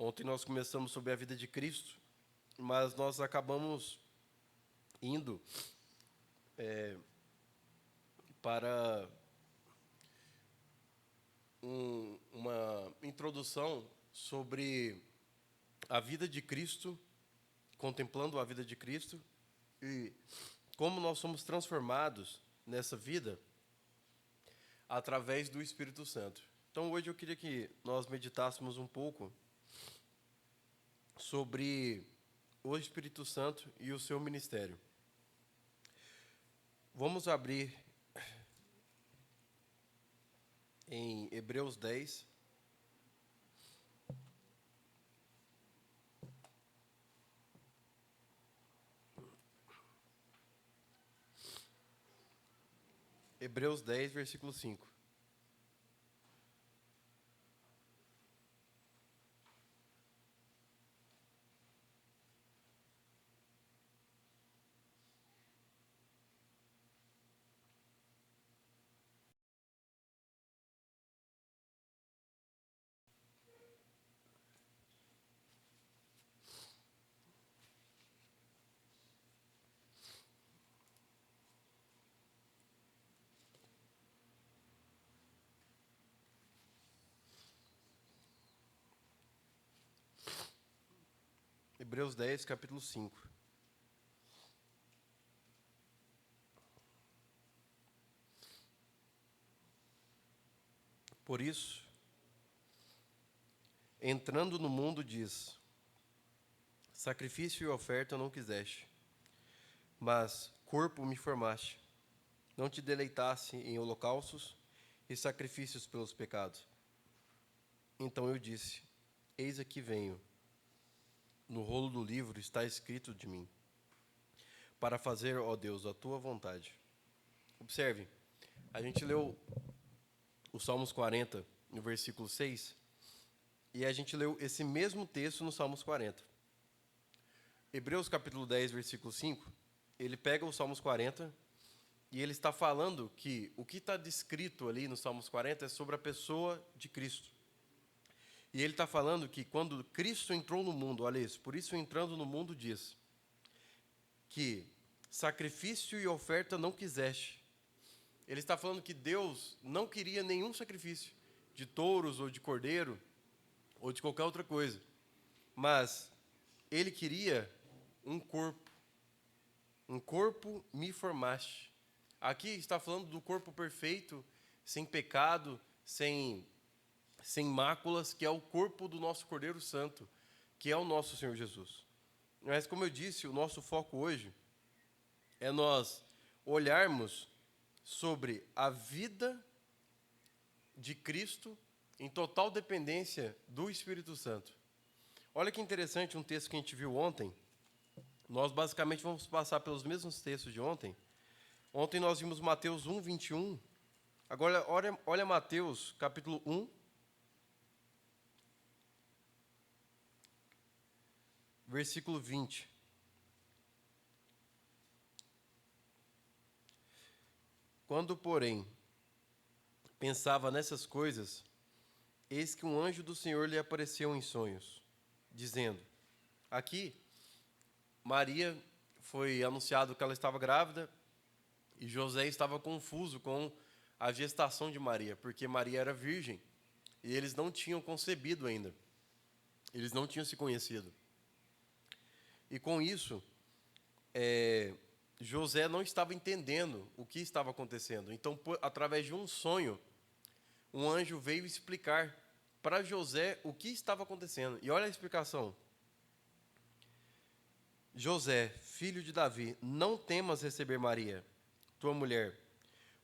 Ontem nós começamos sobre a vida de Cristo, mas nós acabamos indo para uma introdução sobre a vida de Cristo, contemplando a vida de Cristo e como nós somos transformados nessa vida através do Espírito Santo. Então, hoje eu queria que nós meditássemos um pouco sobre o Espírito Santo e o seu ministério. Vamos abrir em Hebreus 10. Hebreus 10, versículo 5. Hebreus 10, capítulo 5. Por isso, entrando no mundo, diz: sacrifício e oferta não quiseste, mas corpo me formaste. Não te deleitasse em holocaustos e sacrifícios pelos pecados. Então eu disse: eis aqui venho. No rolo do livro está escrito de mim, para fazer, ó Deus, a tua vontade. Observe, a gente leu o Salmos 40, no versículo 6, e a gente leu esse mesmo texto no Salmos 40. Hebreus capítulo 10, versículo 5, ele pega o Salmos 40 e ele está falando que o que está descrito ali no Salmos 40 é sobre a pessoa de Cristo. E ele está falando que quando Cristo entrou no mundo, olha isso, por isso entrando no mundo diz que sacrifício e oferta não quiseste. Ele está falando que Deus não queria nenhum sacrifício de touros ou de cordeiro ou de qualquer outra coisa, mas Ele queria um corpo. Um corpo me formaste. Aqui está falando do corpo perfeito, sem pecado, sem máculas, que é o corpo do nosso Cordeiro Santo, que é o nosso Senhor Jesus. Mas, como eu disse, o nosso foco hoje é nós olharmos sobre a vida de Cristo em total dependência do Espírito Santo. Olha que interessante um texto que a gente viu ontem. Nós basicamente vamos passar pelos mesmos textos de ontem. Ontem nós vimos Mateus 1, 21. Agora olha Mateus capítulo 1, versículo 20. Quando, porém, pensava nessas coisas, eis que um anjo do Senhor lhe apareceu em sonhos, dizendo... Aqui, Maria foi anunciado que ela estava grávida e José estava confuso com a gestação de Maria, porque Maria era virgem e eles não tinham concebido ainda. Eles não tinham se conhecido. E com isso, José não estava entendendo o que estava acontecendo. Então, através de um sonho, um anjo veio explicar para José o que estava acontecendo. E olha a explicação. José, filho de Davi, não temas receber Maria, tua mulher,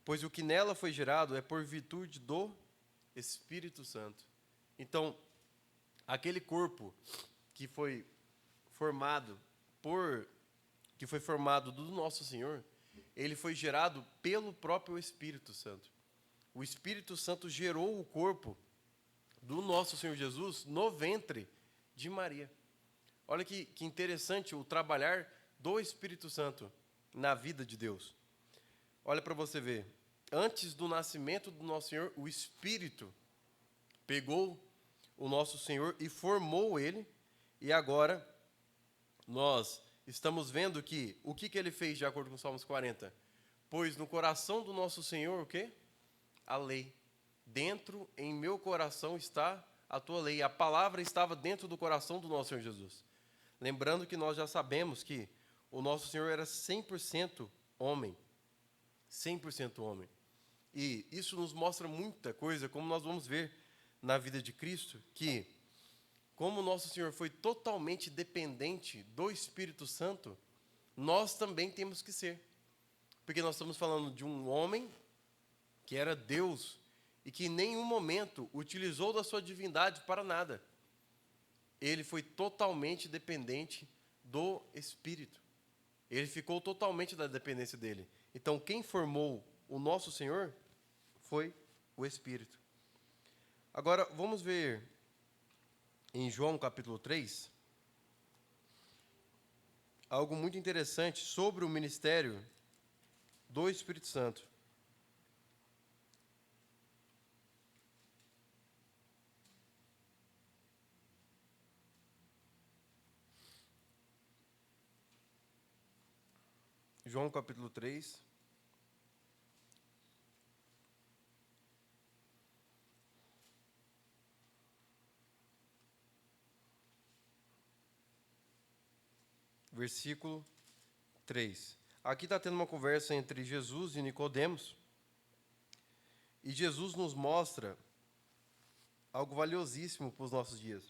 pois o que nela foi gerado é por virtude do Espírito Santo. Então, aquele corpo que foi formado do nosso Senhor, ele foi gerado pelo próprio Espírito Santo. O Espírito Santo gerou o corpo do nosso Senhor Jesus no ventre de Maria. Olha que interessante o trabalhar do Espírito Santo na vida de Deus. Olha para você ver. Antes do nascimento do nosso Senhor, o Espírito pegou o nosso Senhor e formou ele, e agora nós estamos vendo que o que ele fez de acordo com Salmos 40? Pois no coração do nosso Senhor, o quê? A lei. Dentro, em meu coração está a tua lei. A palavra estava dentro do coração do nosso Senhor Jesus. Lembrando que nós já sabemos que o nosso Senhor era 100% homem. 100% homem. E isso nos mostra muita coisa, como nós vamos ver na vida de Cristo, que como o nosso Senhor foi totalmente dependente do Espírito Santo, nós também temos que ser. Porque nós estamos falando de um homem que era Deus e que em nenhum momento utilizou da sua divindade para nada. Ele foi totalmente dependente do Espírito. Ele ficou totalmente da dependência dele. Então, quem formou o nosso Senhor foi o Espírito. Agora, vamos ver em João capítulo 3, algo muito interessante sobre o ministério do Espírito Santo. João capítulo 3. Versículo 3. Aqui está tendo uma conversa entre Jesus e Nicodemos. E Jesus nos mostra algo valiosíssimo para os nossos dias.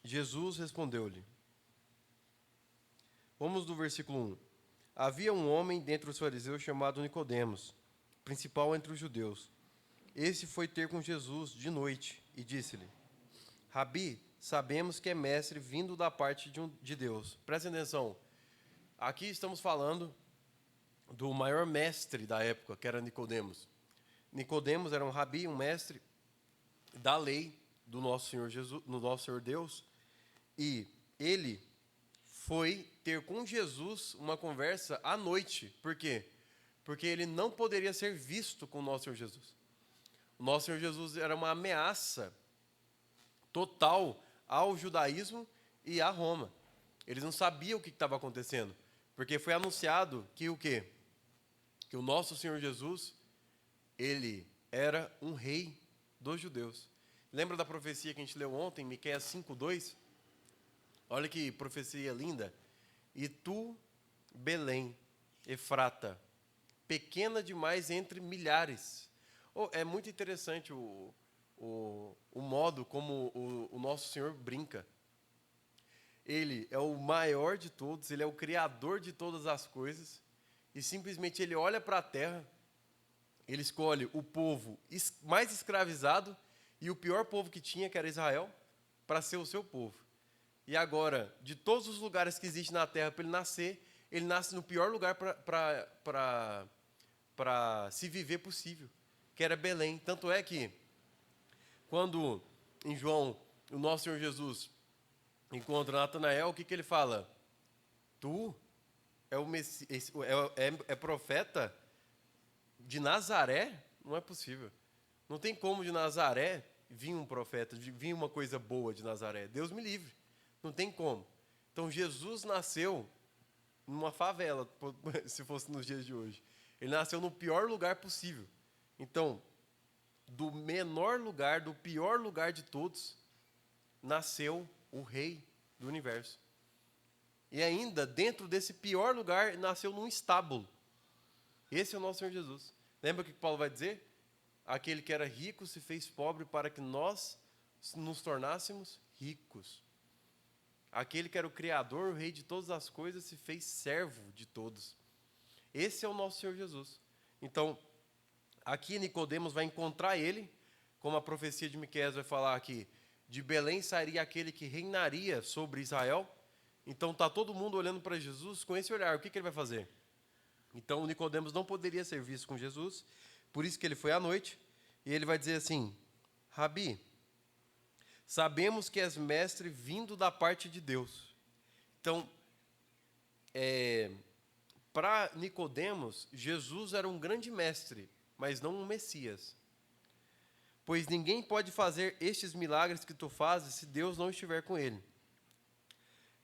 Jesus respondeu-lhe. Vamos do versículo 1. Havia um homem dentre os fariseus chamado Nicodemos, principal entre os judeus. Esse foi ter com Jesus de noite e disse-lhe: Rabi, sabemos que é mestre vindo da parte de Deus. Prestem atenção. Aqui estamos falando do maior mestre da época, que era Nicodemos. Nicodemos era um rabi, um mestre da lei do nosso Senhor Jesus, do nosso Senhor Deus, e ele foi ter com Jesus uma conversa à noite. Por quê? Porque ele não poderia ser visto com o nosso Senhor Jesus. O nosso Senhor Jesus era uma ameaça total ao judaísmo e a Roma. Eles não sabiam o que estava acontecendo, porque foi anunciado que o quê? Que o nosso Senhor Jesus, ele era um rei dos judeus. Lembra da profecia que a gente leu ontem, Miqueias 5:2? Olha que profecia linda. E tu, Belém, Efrata, pequena demais entre milhares. É muito interessante o modo como o nosso Senhor brinca. Ele é o maior de todos, ele é o criador de todas as coisas, e simplesmente ele olha para a terra, ele escolhe o povo mais escravizado e o pior povo que tinha, que era Israel, para ser o seu povo. E agora, de todos os lugares que existem na terra para ele nasce no pior lugar para se viver possível, que era Belém. Tanto é que, quando em João, o nosso Senhor Jesus encontra Natanael, o que ele fala? Tu é o Messias, é profeta de Nazaré? Não é possível. Não tem como de Nazaré vir um profeta, vir uma coisa boa de Nazaré. Deus me livre. Não tem como. Então, Jesus nasceu numa favela, se fosse nos dias de hoje. Ele nasceu no pior lugar possível. Então, do menor lugar, do pior lugar de todos, nasceu o rei do universo. E ainda, dentro desse pior lugar, nasceu num estábulo. Esse é o nosso Senhor Jesus. Lembra o que Paulo vai dizer? Aquele que era rico se fez pobre para que nós nos tornássemos ricos. Aquele que era o Criador, o Rei de todas as coisas, se fez servo de todos. Esse é o nosso Senhor Jesus. Então, aqui Nicodemos vai encontrar ele, como a profecia de Miqueias vai falar aqui, de Belém sairia aquele que reinaria sobre Israel. Então, está todo mundo olhando para Jesus com esse olhar. O que ele vai fazer? Então, Nicodemos não poderia ser visto com Jesus, por isso que ele foi à noite, e ele vai dizer assim: Rabi, sabemos que és mestre vindo da parte de Deus. Então, para Nicodemos, Jesus era um grande mestre, mas não um Messias. Pois ninguém pode fazer estes milagres que tu fazes se Deus não estiver com ele.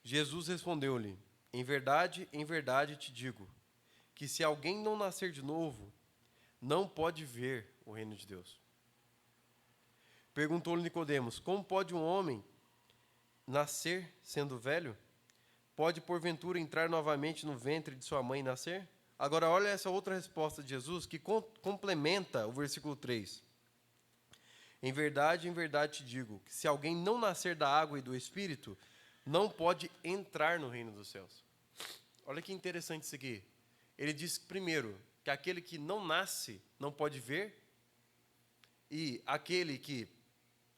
Jesus respondeu-lhe: em verdade te digo, que se alguém não nascer de novo, não pode ver o reino de Deus. Perguntou-lhe Nicodemos: como pode um homem nascer sendo velho? Pode porventura entrar novamente no ventre de sua mãe e nascer? Agora olha essa outra resposta de Jesus que complementa o versículo 3. Em verdade te digo, que se alguém não nascer da água e do Espírito, não pode entrar no reino dos céus. Olha que interessante isso aqui. Ele diz primeiro que aquele que não nasce não pode ver, e aquele que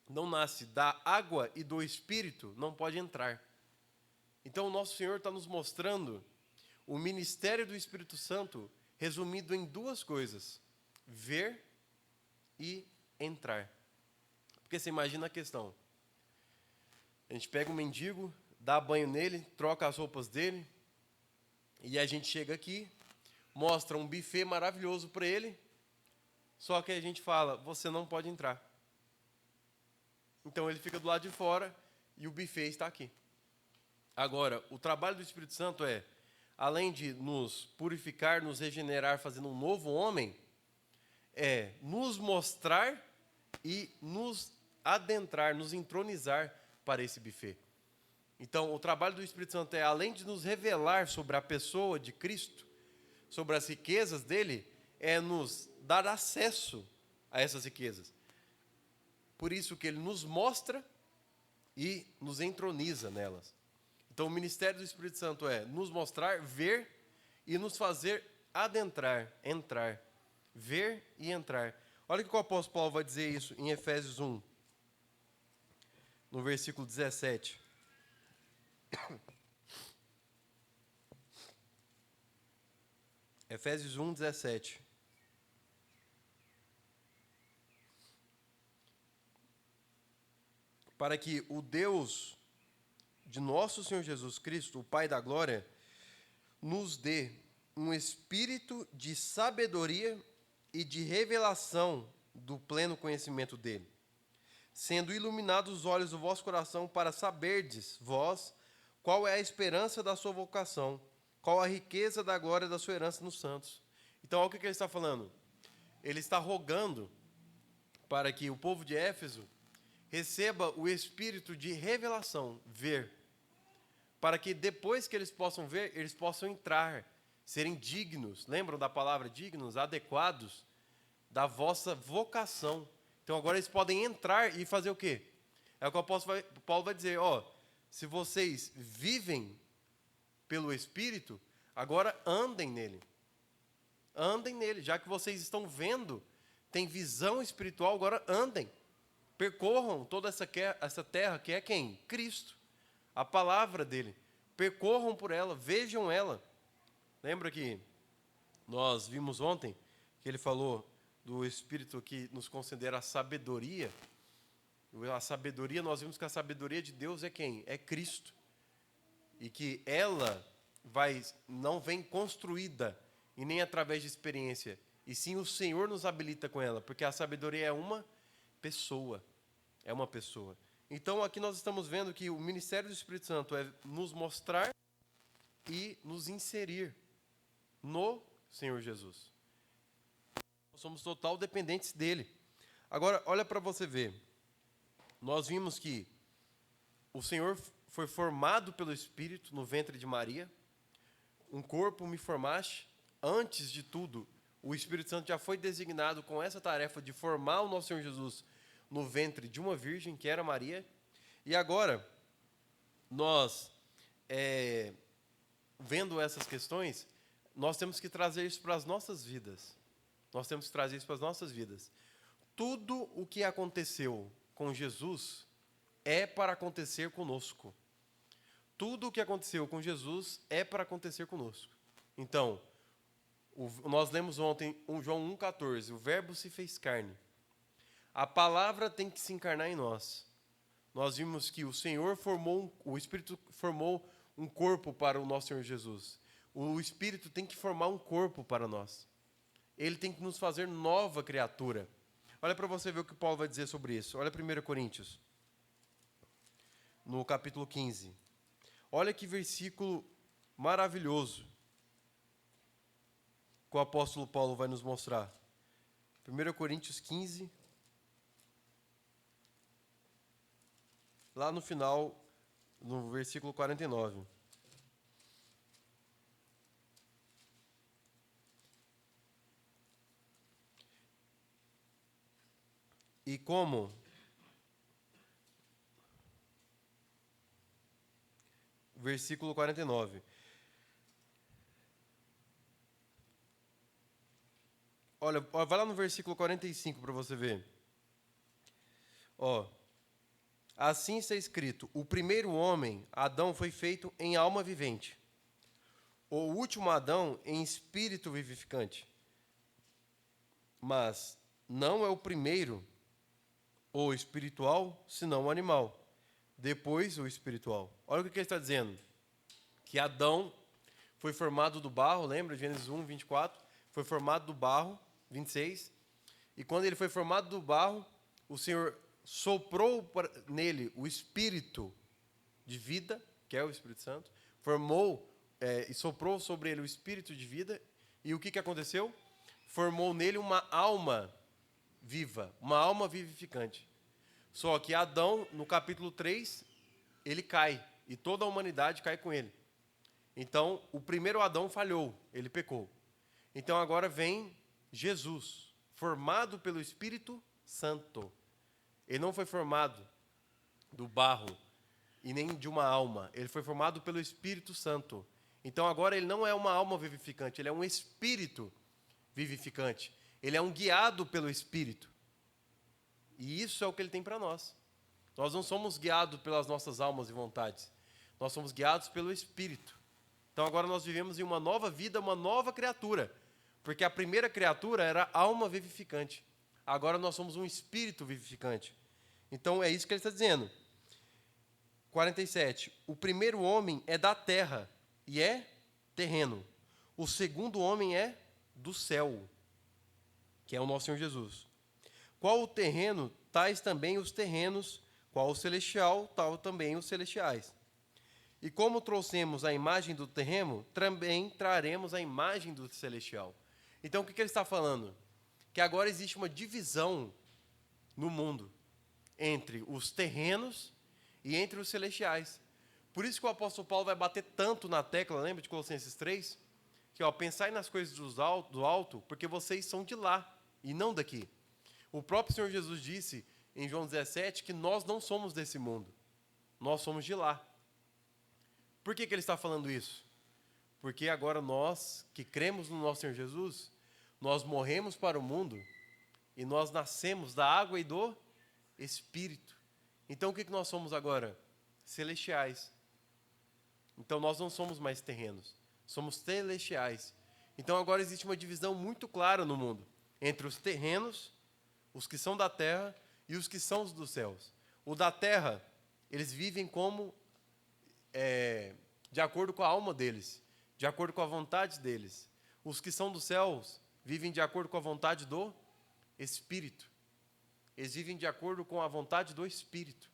não nasce da água e do Espírito não pode entrar. Então o nosso Senhor está nos mostrando o ministério do Espírito Santo resumido em duas coisas: ver e entrar. Porque você imagina a questão. A gente pega um mendigo, dá banho nele, troca as roupas dele, e a gente chega aqui, mostra um buffet maravilhoso para ele, só que a gente fala: você não pode entrar. Então ele fica do lado de fora e o buffet está aqui. Agora, o trabalho do Espírito Santo é, além de nos purificar, nos regenerar, fazendo um novo homem, é nos mostrar e nos adentrar, nos entronizar para esse buffet. Então, o trabalho do Espírito Santo é, além de nos revelar sobre a pessoa de Cristo, sobre as riquezas dele, é nos dar acesso a essas riquezas. Por isso que ele nos mostra e nos entroniza nelas. Então, o ministério do Espírito Santo é nos mostrar, ver e nos fazer adentrar, entrar. Ver e entrar. Olha o que o apóstolo Paulo vai dizer isso em Efésios 1, no versículo 17. Efésios 1, 17. Para que o Deus de nosso Senhor Jesus Cristo, o Pai da glória, nos dê um espírito de sabedoria e de revelação do pleno conhecimento dele, sendo iluminados os olhos do vosso coração para saberdes, vós, qual é a esperança da sua vocação, qual a riqueza da glória da sua herança nos santos. Então, olha o que ele está falando. Ele está rogando para que o povo de Éfeso receba o espírito de revelação, ver, para que depois que eles possam ver, eles possam entrar, serem dignos. Lembram da palavra dignos? Adequados da vossa vocação. Então agora eles podem entrar e fazer o quê? É o que o apóstolo Paulo vai dizer: se vocês vivem pelo Espírito, agora andem nele. Andem nele, já que vocês estão vendo, tem visão espiritual, agora andem. Percorram toda essa terra que é quem? Cristo. A palavra dele. Percorram por ela, vejam ela. Lembra que nós vimos ontem que ele falou do Espírito que nos concederá a sabedoria? A sabedoria, nós vimos que a sabedoria de Deus é quem? É Cristo. E que ela não vem construída e nem através de experiência, e sim o Senhor nos habilita com ela, porque a sabedoria é uma pessoa. É uma pessoa. Então, aqui nós estamos vendo que o ministério do Espírito Santo é nos mostrar e nos inserir no Senhor Jesus. Nós somos total dependentes dele. Agora, olha para você ver. Nós vimos que o Senhor foi formado pelo Espírito no ventre de Maria. Um corpo me formaste. Antes de tudo, o Espírito Santo já foi designado com essa tarefa de formar o nosso Senhor Jesus no ventre de uma virgem, que era Maria. E agora, nós, vendo essas questões, nós temos que trazer isso para as nossas vidas. Nós temos que trazer isso para as nossas vidas. Tudo o que aconteceu com Jesus é para acontecer conosco. Tudo o que aconteceu com Jesus é para acontecer conosco. Então, nós lemos ontem João 1,14, o verbo se fez carne. A palavra tem que se encarnar em nós. Nós vimos que o Espírito formou um corpo para o nosso Senhor Jesus. O Espírito tem que formar um corpo para nós. ele tem que nos fazer nova criatura. Olha para você ver o que Paulo vai dizer sobre isso. Olha 1 Coríntios, no capítulo 15. Olha que versículo maravilhoso que o apóstolo Paulo vai nos mostrar. 1 Coríntios 15, lá no final, no versículo 49. E como versículo 49. Olha, vai lá no versículo 45 para você ver. Ó, assim está escrito: o primeiro homem, Adão, foi feito em alma vivente. O último Adão em espírito vivificante. Mas não é o primeiro o espiritual, senão o animal. Depois o espiritual. Olha o que ele está dizendo. Que Adão foi formado do barro, lembra? Gênesis 1, 24. Foi formado do barro, 26. E quando ele foi formado do barro, o Senhor soprou nele o espírito de vida, que é o Espírito Santo, formou e soprou sobre ele o espírito de vida. E o que aconteceu? Formou nele uma alma viva, uma alma vivificante. Só que Adão, no capítulo 3, ele cai, e toda a humanidade cai com ele. Então, o primeiro Adão falhou, ele pecou. Então, agora vem Jesus, formado pelo Espírito Santo. Ele não foi formado do barro e nem de uma alma, ele foi formado pelo Espírito Santo. Então, agora ele não é uma alma vivificante, ele é um espírito vivificante. Ele é um guiado pelo Espírito. E isso é o que ele tem para nós. Nós não somos guiados pelas nossas almas e vontades. Nós somos guiados pelo Espírito. Então agora nós vivemos em uma nova vida, uma nova criatura. Porque a primeira criatura era alma vivificante. Agora nós somos um espírito vivificante. Então é isso que ele está dizendo. 47. O primeiro homem é da terra e é terreno. O segundo homem é do céu, que é o nosso Senhor Jesus. Qual o terreno, tais também os terrenos. Qual o celestial, tal também os celestiais. E como trouxemos a imagem do terreno, também traremos a imagem do celestial. Então, o que ele está falando? Que agora existe uma divisão no mundo entre os terrenos e entre os celestiais. Por isso que o apóstolo Paulo vai bater tanto na tecla, lembra de Colossenses 3? Que, pensai nas coisas do alto, porque vocês são de lá e não daqui. O próprio Senhor Jesus disse em João 17 que nós não somos desse mundo, nós somos de lá. Por que ele está falando isso? Porque agora nós, que cremos no nosso Senhor Jesus, nós morremos para o mundo e nós nascemos da água e do Espírito. Então o que nós somos agora? Celestiais. Então nós não somos mais terrenos, somos celestiais. Então agora existe uma divisão muito clara no mundo entre os terrenos, os que são da terra e os que são os dos céus. O da terra, eles vivem como de acordo com a alma deles, de acordo com a vontade deles. Os que são dos céus vivem de acordo com a vontade do Espírito. Eles vivem de acordo com a vontade do Espírito.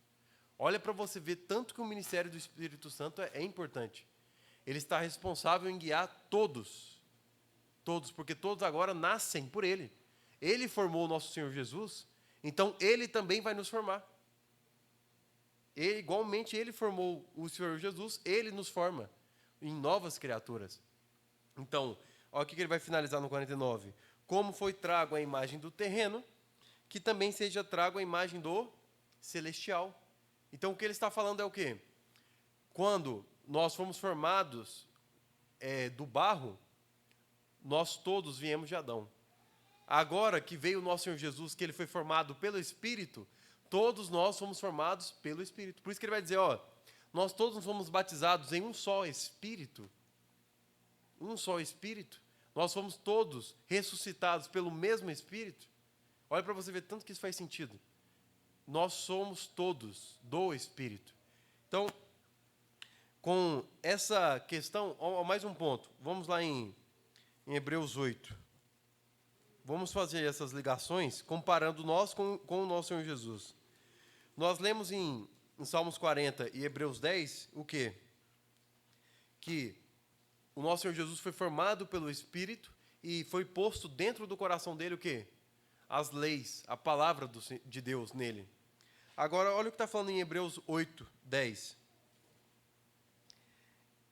Olha para você ver tanto que o ministério do Espírito Santo é importante. Ele está responsável em guiar todos, porque todos agora nascem por Ele. Ele formou o nosso Senhor Jesus, então Ele também vai nos formar. Igualmente Ele formou o Senhor Jesus, Ele nos forma em novas criaturas. Então, olha o que ele vai finalizar no 49. Como foi trago a imagem do terreno, que também seja trago a imagem do celestial. Então, o que ele está falando é o quê? Quando nós fomos formados do barro, nós todos viemos de Adão. Agora que veio o nosso Senhor Jesus, que ele foi formado pelo Espírito, todos nós fomos formados pelo Espírito. Por isso que ele vai dizer, nós todos fomos batizados em um só Espírito. Um só Espírito. Nós fomos todos ressuscitados pelo mesmo Espírito. Olha para você ver tanto que isso faz sentido. Nós somos todos do Espírito. Então, com essa questão, mais um ponto. Vamos lá em Hebreus 8. vamos fazer essas ligações comparando nós com o nosso Senhor Jesus. Nós lemos em Salmos 40 e Hebreus 10 o quê? Que o nosso Senhor Jesus foi formado pelo Espírito e foi posto dentro do coração dele o quê? As leis, a palavra de Deus nele. Agora, olha o que está falando em Hebreus 8, 10.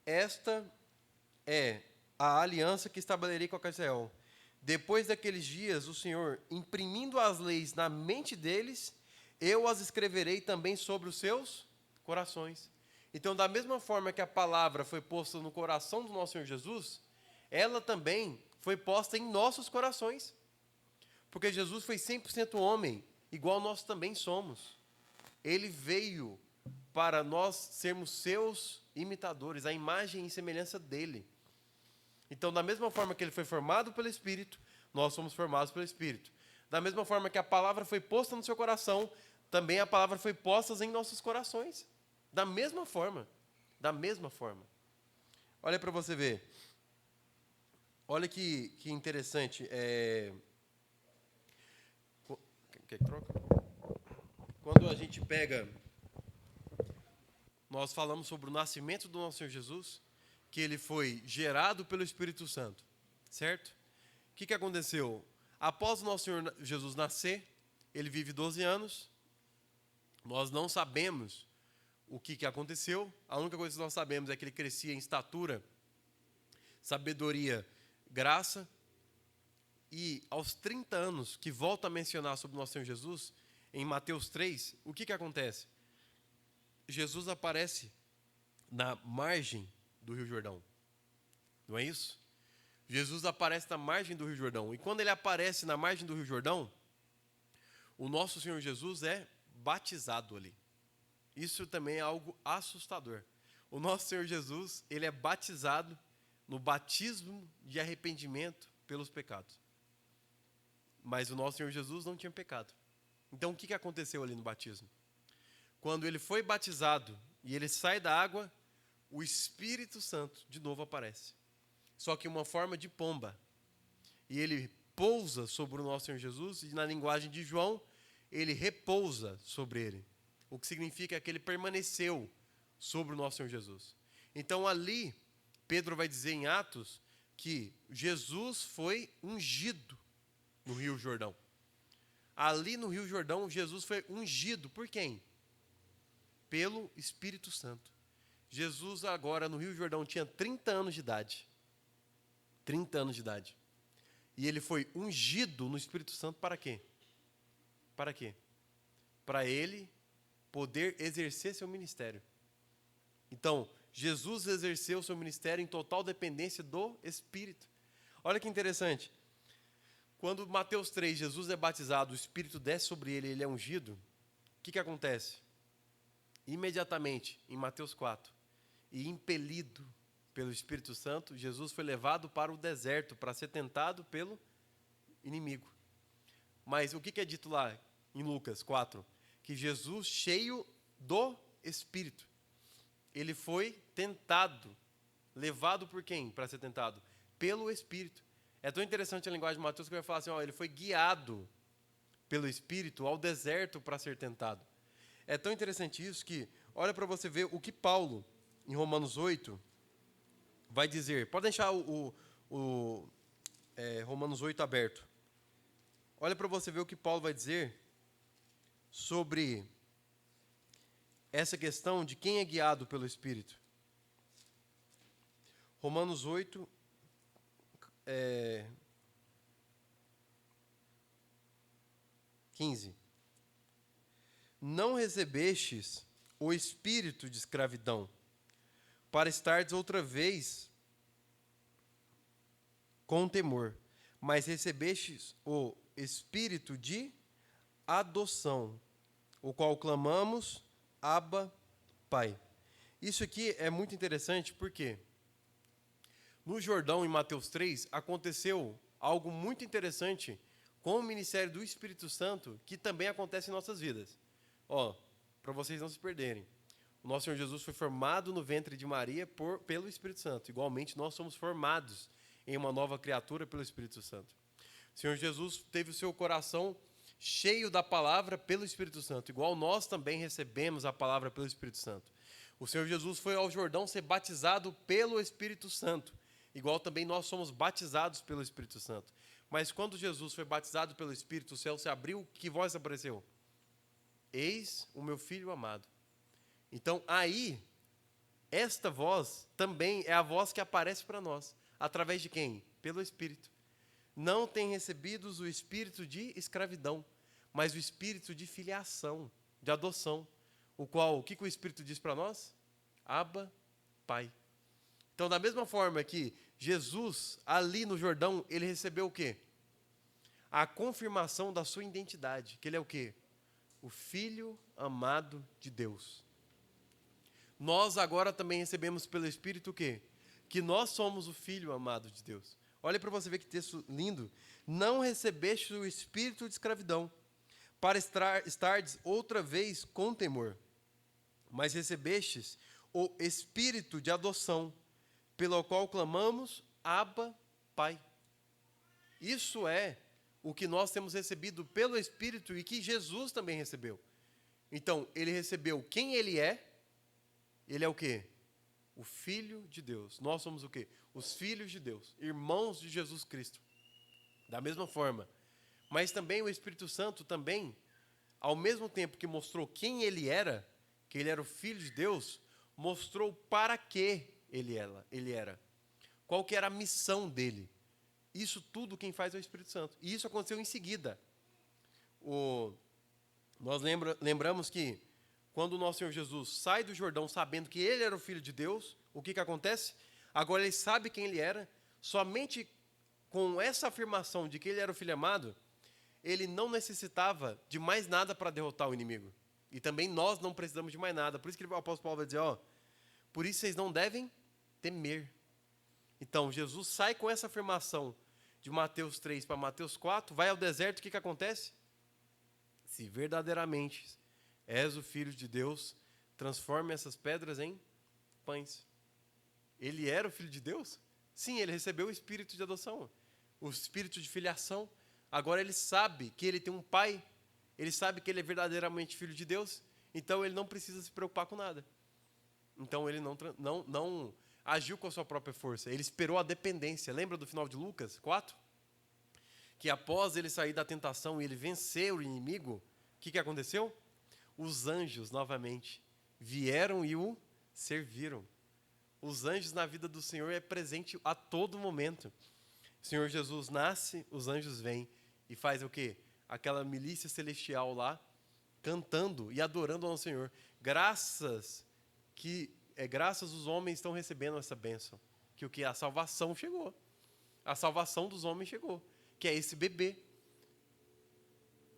Esta é a aliança que estabelecerei com Israel. Depois daqueles dias, o Senhor, imprimindo as leis na mente deles, eu as escreverei também sobre os seus corações. Então, da mesma forma que a palavra foi posta no coração do nosso Senhor Jesus, ela também foi posta em nossos corações. Porque Jesus foi 100% homem, igual nós também somos. Ele veio para nós sermos seus imitadores, a imagem e semelhança dele. Então, da mesma forma que ele foi formado pelo Espírito, nós somos formados pelo Espírito. Da mesma forma que a palavra foi posta no seu coração, também a palavra foi posta em nossos corações. Da mesma forma. Da mesma forma. Olha para você ver. Olha que interessante. Quer que troca? Quando a gente pega... Nós falamos sobre o nascimento do nosso Senhor Jesus, que ele foi gerado pelo Espírito Santo, certo? O que aconteceu? Após o nosso Senhor Jesus nascer, ele vive 12 anos, nós não sabemos o que aconteceu, a única coisa que nós sabemos é que ele crescia em estatura, sabedoria, graça, e aos 30 anos, que volta a mencionar sobre o nosso Senhor Jesus, em Mateus 3, o que acontece? Jesus aparece na margem do Rio Jordão. Não é isso? Jesus aparece na margem do Rio Jordão. E quando ele aparece na margem do Rio Jordão, o nosso Senhor Jesus é batizado ali. Isso também é algo assustador. O nosso Senhor Jesus, ele é batizado no batismo de arrependimento pelos pecados. Mas o nosso Senhor Jesus não tinha pecado. Então o que aconteceu ali no batismo? Quando ele foi batizado e ele sai da água, o Espírito Santo de novo aparece. Só que em uma forma de pomba. E ele pousa sobre o nosso Senhor Jesus, e na linguagem de João, ele repousa sobre ele. O que significa que ele permaneceu sobre o nosso Senhor Jesus. Então ali, Pedro vai dizer em Atos que Jesus foi ungido no Rio Jordão. Ali no Rio Jordão, Jesus foi ungido por quem? Pelo Espírito Santo. Jesus agora no Rio Jordão tinha 30 anos de idade. 30 anos de idade. E ele foi ungido no Espírito Santo para quê? Para quê? Para ele poder exercer seu ministério. Então, Jesus exerceu seu ministério em total dependência do Espírito. Olha que interessante. Quando Mateus 3, Jesus é batizado, o Espírito desce sobre ele, ele é ungido, o que acontece? Imediatamente, em Mateus 4, e impelido pelo Espírito Santo, Jesus foi levado para o deserto para ser tentado pelo inimigo. Mas o que é dito lá em Lucas 4? Que Jesus, cheio do Espírito, ele foi tentado, levado por quem para ser tentado? Pelo Espírito. É tão interessante a linguagem de Mateus que vai falar assim, ele foi guiado pelo Espírito ao deserto para ser tentado. É tão interessante isso que, olha para você ver o que Paulo, em Romanos 8, vai dizer. Pode deixar Romanos 8 aberto. Olha para você ver o que Paulo vai dizer sobre essa questão de quem é guiado pelo Espírito. Romanos 8, 15. Não recebestes o espírito de escravidão, para estardes outra vez com temor, mas recebestes o espírito de adoção, o qual clamamos, Abba, Pai. Isso aqui é muito interessante porque no Jordão, em Mateus 3, aconteceu algo muito interessante com o ministério do Espírito Santo, que também acontece em nossas vidas. Para vocês não se perderem. O nosso Senhor Jesus foi formado no ventre de Maria pelo Espírito Santo. Igualmente, nós somos formados em uma nova criatura pelo Espírito Santo. O Senhor Jesus teve o seu coração cheio da palavra pelo Espírito Santo, igual nós também recebemos a palavra pelo Espírito Santo. O Senhor Jesus foi ao Jordão ser batizado pelo Espírito Santo, igual também nós somos batizados pelo Espírito Santo. Mas quando Jesus foi batizado pelo Espírito, o céu se abriu, que voz apareceu? Eis o meu filho amado. Então aí, esta voz também é a voz que aparece para nós. Através de quem? Pelo Espírito. Não tem recebido o espírito de escravidão, mas o espírito de filiação, de adoção. O que o Espírito diz para nós? Abba, Pai. Então, da mesma forma que Jesus, ali no Jordão, ele recebeu o quê? A confirmação da sua identidade, que ele é o quê? O Filho amado de Deus. Nós agora também recebemos pelo Espírito o quê? Que nós somos o Filho amado de Deus. Olha para você ver que texto lindo. Não recebeste o espírito de escravidão, para estardes outra vez com temor, mas recebestes o espírito de adoção, pelo qual clamamos, Abba, Pai. Isso é o que nós temos recebido pelo Espírito e que Jesus também recebeu. Então, ele recebeu quem ele é o quê? O Filho de Deus. Nós somos o quê? Os filhos de Deus, irmãos de Jesus Cristo. Da mesma forma. Mas também o Espírito Santo também, ao mesmo tempo que mostrou quem ele era, que ele era o Filho de Deus, mostrou para que ele era. Qual que era a missão dele. Isso tudo quem faz é o Espírito Santo. E isso aconteceu em seguida. Nós lembramos que quando o nosso Senhor Jesus sai do Jordão sabendo que ele era o Filho de Deus, o que acontece? Agora ele sabe quem ele era, somente com essa afirmação de que ele era o Filho amado, ele não necessitava de mais nada para derrotar o inimigo. E também nós não precisamos de mais nada. Por isso que o apóstolo Paulo vai dizer, por isso vocês não devem temer. Então, Jesus sai com essa afirmação de Mateus 3 para Mateus 4, vai ao deserto, o que acontece? Se verdadeiramente és o Filho de Deus, transforme essas pedras em pães. Ele era o Filho de Deus? Sim, ele recebeu o espírito de adoção, o espírito de filiação. Agora ele sabe que ele tem um pai, ele sabe que ele é verdadeiramente Filho de Deus, então ele não precisa se preocupar com nada. Então ele não agiu com a sua própria força, ele esperou a dependência. Lembra do final de Lucas 4? Que após ele sair da tentação e ele vencer o inimigo, o que aconteceu? Os anjos, novamente, vieram e o serviram. Os anjos na vida do Senhor é presente a todo momento. O Senhor Jesus nasce, os anjos vêm e faz o quê? Aquela milícia celestial lá, cantando e adorando ao Senhor. Graças os homens estão recebendo essa bênção. Que o que? A salvação chegou. A salvação dos homens chegou. Que é esse bebê.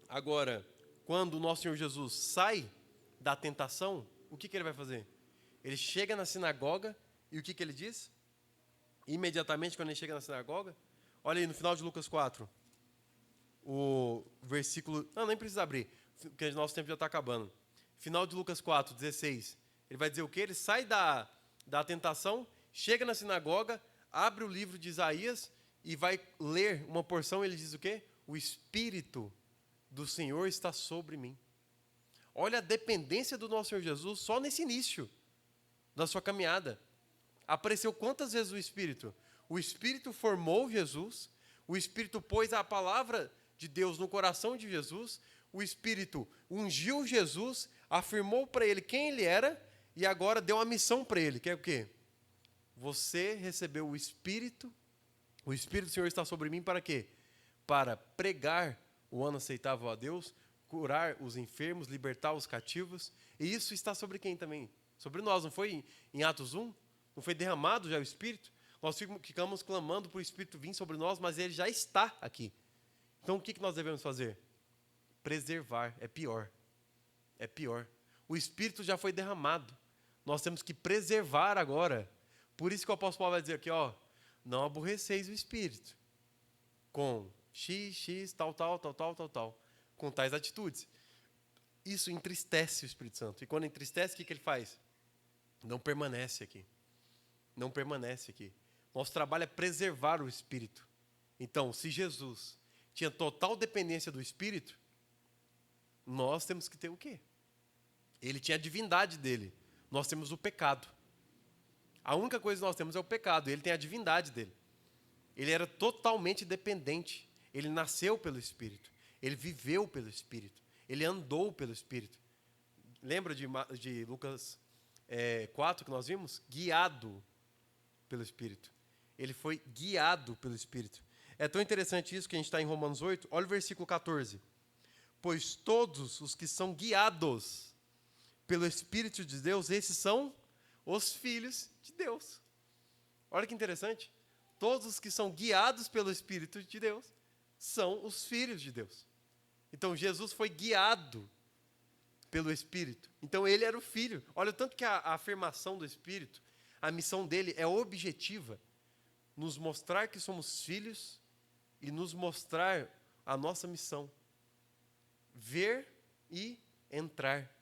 Agora, quando o nosso Senhor Jesus sai da tentação, o que ele vai fazer? Ele chega na sinagoga e o que ele diz? Imediatamente quando ele chega na sinagoga, olha aí no final de Lucas 4, o versículo, nem precisa abrir, porque nosso tempo já está acabando. Final de Lucas 4, 16, ele vai dizer o quê? Ele sai da tentação, chega na sinagoga, abre o livro de Isaías e vai ler uma porção, ele diz o quê? O Espírito do Senhor está sobre mim. Olha a dependência do nosso Senhor Jesus só nesse início da sua caminhada. Apareceu quantas vezes o Espírito? O Espírito formou Jesus, o Espírito pôs a palavra de Deus no coração de Jesus, o Espírito ungiu Jesus, afirmou para ele quem ele era e agora deu uma missão para ele, que é o quê? Você recebeu o Espírito do Senhor está sobre mim para quê? Para pregar o ano aceitável a Deus, curar os enfermos, libertar os cativos. E isso está sobre quem também? Sobre nós, não foi em Atos 1? Não foi derramado já o Espírito? Nós ficamos clamando para o Espírito vir sobre nós, mas ele já está aqui. Então o que nós devemos fazer? Preservar, é pior. É pior. O Espírito já foi derramado. Nós temos que preservar agora. Por isso que o apóstolo Paulo vai dizer aqui, não aborreceis o Espírito com x, tal, com tais atitudes. Isso entristece o Espírito Santo. E quando entristece, o que ele faz? Não permanece aqui. Não permanece aqui. Nosso trabalho é preservar o Espírito. Então, se Jesus tinha total dependência do Espírito, nós temos que ter o quê? Ele tinha a divindade dele. Nós temos o pecado. A única coisa que nós temos é o pecado. Ele tem a divindade dele. Ele era totalmente dependente. Ele nasceu pelo Espírito. Ele viveu pelo Espírito. Ele andou pelo Espírito. Lembra de Lucas 4 que nós vimos? Guiado pelo Espírito. Ele foi guiado pelo Espírito. É tão interessante isso que a gente está em Romanos 8. Olha o versículo 14. Pois todos os que são guiados pelo Espírito de Deus, esses são os filhos de Deus. Olha que interessante. Todos os que são guiados pelo Espírito de Deus são os filhos de Deus. Então, Jesus foi guiado pelo Espírito. Então, ele era o filho. Olha o tanto que a afirmação do Espírito, a missão dele é objetiva. Nos mostrar que somos filhos e nos mostrar a nossa missão. Ver e entrar.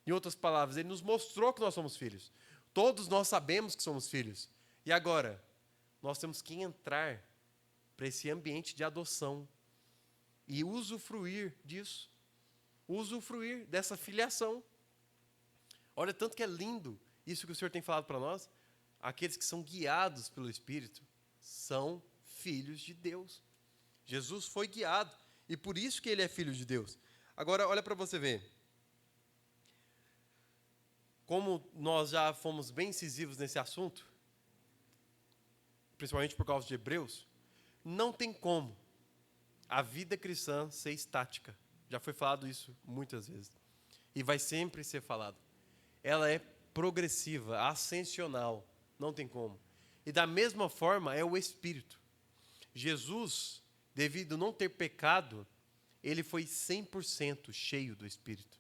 Em outras palavras, ele nos mostrou que nós somos filhos. Todos nós sabemos que somos filhos. E agora, nós temos que entrar para esse ambiente de adoção e usufruir disso. Usufruir dessa filiação. Olha tanto que é lindo isso que o Senhor tem falado para nós. Aqueles que são guiados pelo Espírito são filhos de Deus. Jesus foi guiado e por isso que ele é filho de Deus. Agora, olha para você ver. Como nós já fomos bem incisivos nesse assunto, principalmente por causa de Hebreus, não tem como a vida cristã ser estática. Já foi falado isso muitas vezes. E vai sempre ser falado. Ela é progressiva, ascensional. Não tem como. E da mesma forma é o Espírito. Jesus, devido a não ter pecado, ele foi 100% cheio do Espírito.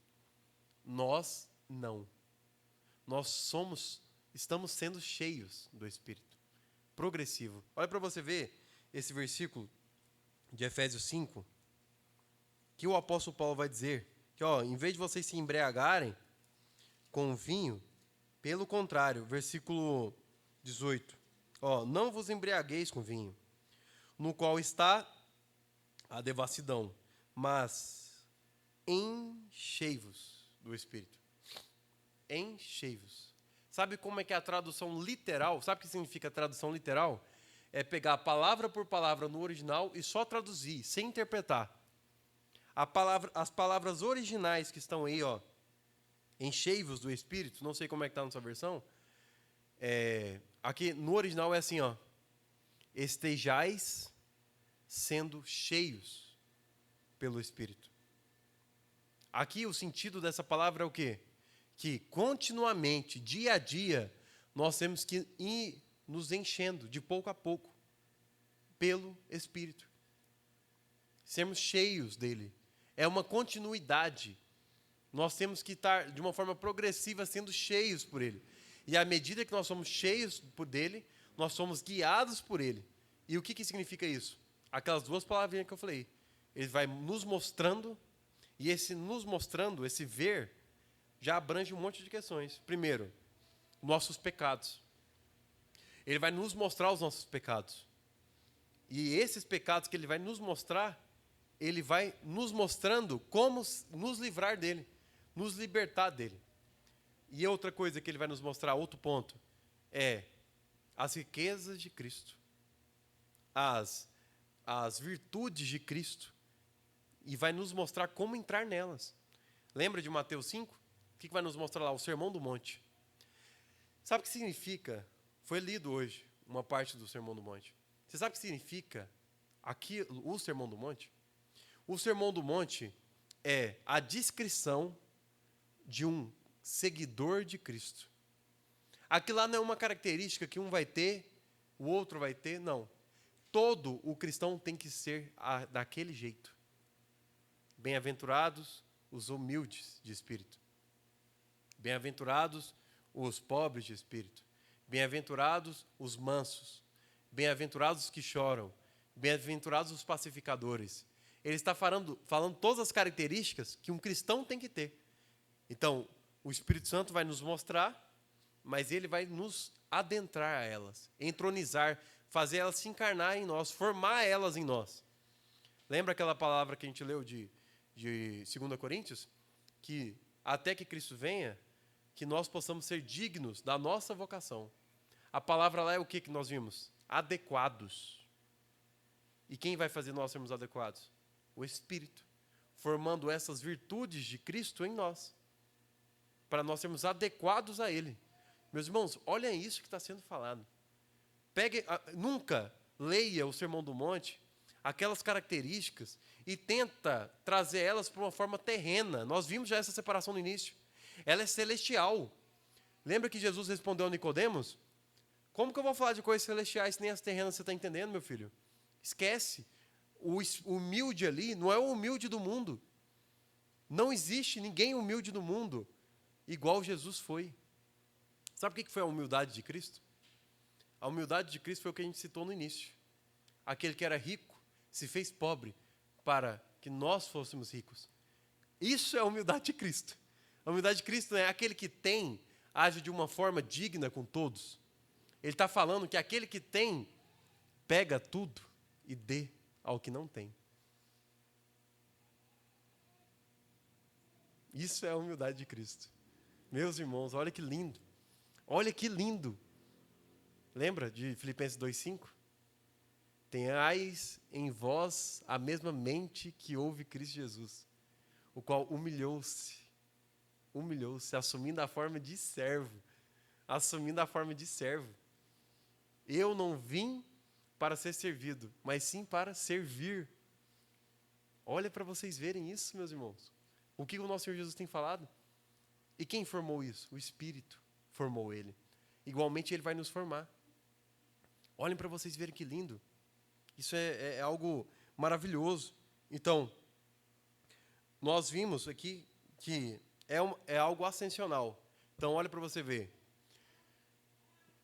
Nós não. Nós estamos sendo cheios do Espírito. Progressivo. Olha para você ver esse versículo de Efésios 5, que o apóstolo Paulo vai dizer que, em vez de vocês se embriagarem com vinho, pelo contrário, versículo 18, não vos embriagueis com vinho, no qual está a devassidão, mas enchei-vos do Espírito. Enchei-vos. Sabe como é que é a tradução literal? Sabe o que significa a tradução literal? É pegar palavra por palavra no original e só traduzir, sem interpretar. As palavras originais que estão aí, enchei-vos do Espírito, não sei como é que está na sua versão, aqui no original é assim, estejais sendo cheios pelo Espírito. Aqui o sentido dessa palavra é o quê? Que continuamente, dia a dia, nós temos que ir nos enchendo de pouco a pouco pelo Espírito. Sermos cheios dele. É uma continuidade. Nós temos que estar de uma forma progressiva sendo cheios por ele. E à medida que nós somos cheios por dele, nós somos guiados por ele. E o que significa isso? Aquelas duas palavrinhas que eu falei. Ele vai nos mostrando, e esse nos mostrando, esse ver, já abrange um monte de questões. Primeiro, nossos pecados. Ele vai nos mostrar os nossos pecados. E esses pecados que ele vai nos mostrar, ele vai nos mostrando como nos livrar dele, nos libertar dele. E outra coisa que ele vai nos mostrar, outro ponto, é as riquezas de Cristo, as virtudes de Cristo, e vai nos mostrar como entrar nelas. Lembra de Mateus 5? O que vai nos mostrar lá? O Sermão do Monte. Sabe o que significa? Foi lido hoje uma parte do Sermão do Monte. Você sabe o que significa aqui o Sermão do Monte? O Sermão do Monte é a descrição de um seguidor de Cristo. Aquilo lá não é uma característica que um vai ter, o outro vai ter, não. Todo o cristão tem que ser daquele jeito. Bem-aventurados os humildes de espírito. Bem-aventurados os pobres de espírito. Bem-aventurados os mansos. Bem-aventurados os que choram. Bem-aventurados os pacificadores. Ele está falando todas as características que um cristão tem que ter. Então, o Espírito Santo vai nos mostrar, mas ele vai nos adentrar a elas, entronizar, fazer elas se encarnar em nós, formar elas em nós. Lembra aquela palavra que a gente leu de 2 Coríntios? Que até que Cristo venha, que nós possamos ser dignos da nossa vocação. A palavra lá é o que nós vimos? Adequados. E quem vai fazer nós sermos adequados? O Espírito, formando essas virtudes de Cristo em nós, para nós sermos adequados a Ele. Meus irmãos, olha isso que está sendo falado. Nunca leia o Sermão do Monte, aquelas características, e tenta trazer elas para uma forma terrena. Nós vimos já essa separação no início. Ela é celestial. Lembra que Jesus respondeu a Nicodemos? Como que eu vou falar de coisas celestiais se nem as terrenas você está entendendo, meu filho? Esquece. O humilde ali não é o humilde do mundo. Não existe ninguém humilde no mundo igual Jesus foi. Sabe o que foi a humildade de Cristo? A humildade de Cristo foi o que a gente citou no início. Aquele que era rico se fez pobre para que nós fôssemos ricos. Isso é a humildade de Cristo. A humildade de Cristo é aquele que tem, age de uma forma digna com todos. Ele está falando que aquele que tem, pega tudo e dê ao que não tem. Isso é a humildade de Cristo. Meus irmãos, olha que lindo. Olha que lindo. Lembra de Filipenses 2,5? Tenhais em vós a mesma mente que houve Cristo Jesus, o qual humilhou-se, assumindo a forma de servo. Eu não vim para ser servido, mas sim para servir. Olha para vocês verem isso, meus irmãos. O que o nosso Senhor Jesus tem falado? E quem formou isso? O Espírito formou ele. Igualmente ele vai nos formar. Olhem para vocês verem que lindo. Isso é algo maravilhoso. Então, nós vimos aqui que é algo ascensional. Então, olha para você ver.